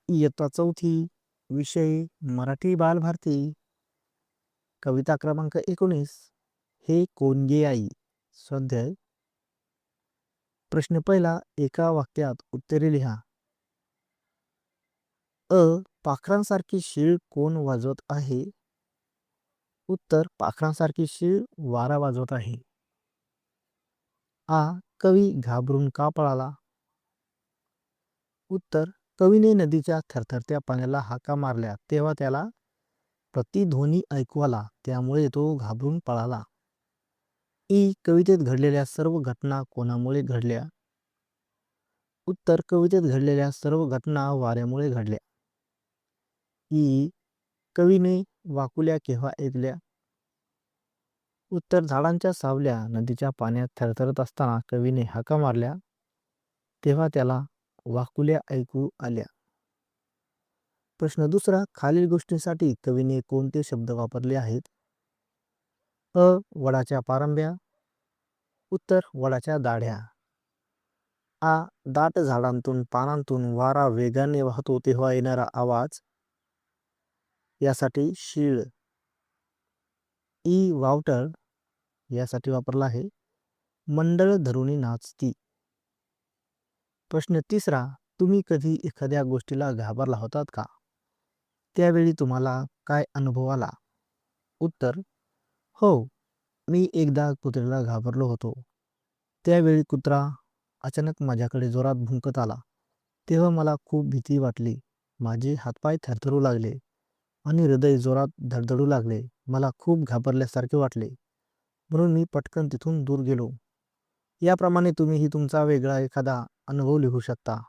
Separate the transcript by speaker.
Speaker 1: इयत्ता चौथी, विषय मराठी बालभारती, कविता क्रमांक 19, हे कोण गे आई. स्वाध्याय. प्रश्न पहिला, एका वाक्यात उत्तरे लिहा. अ. पाखरांसारखी शीळ कोण वाजवत आहे? उत्तर, पाखरांसारखी शीळ वारा वाजवत आहे. आ. कवी घाबरून का पळाला? उत्तर, कवीने नदीच्या थरथरत्या पाण्याला हाका मारल्या तेव्हा त्याला प्रतिध्वनी ऐकू आला, त्यामुळे तो घाबरून पळाला. ई. कवितेत घडलेल्या सर्व घटना कोणामुळे घडल्या? उत्तर, कवितेत घडलेल्या सर्व घटना वाऱ्यामुळे घडल्या. ई. कवीने वाकुल्या केव्हा ऐकल्या? उत्तर, झाडांच्या सावल्या नदीच्या पाण्यात थरथरत असताना कवीने हाका मारल्या तेव्हा त्याला वाकुल्या ऐकू आल्या. प्रश्न दुसरा, खालील गोष्टींसाठी कवीने कोणते शब्द वापरले आहेत? अ. वडाच्या पारंब्या. उत्तर, वडाच्या दाढ्या. आ. दाट झाडांतून पानांतून वारा वेगाने वाहतो तेव्हा येणारा आवाज, यासाठी शीळ. ई. वावटळ, यासाठी वापरला आहे मंडळ धरुणी नाचती. प्रश्न तिसरा, तुम्ही कधी एखाद्या गोष्टीला घाबरला होतात का? त्यावेळी तुम्हाला काय अनुभव आला? उत्तर, हो, मी एकदा कुत्र्याला घाबरलो होतो. त्यावेळी कुत्रा अचानक माझ्याकडे जोरात भुंकत आला तेव्हा मला खूप भीती वाटली. माझे हातपाय थरथरू लागले आणि हृदय जोरात धडधडू लागले. मला खूप घाबरल्यासारखे वाटले, म्हणून मी पटकन तिथून दूर गेलो. याप्रमाणे तुम्हीही तुमचा वेगळा एखादा अनुभव लिहू शकता.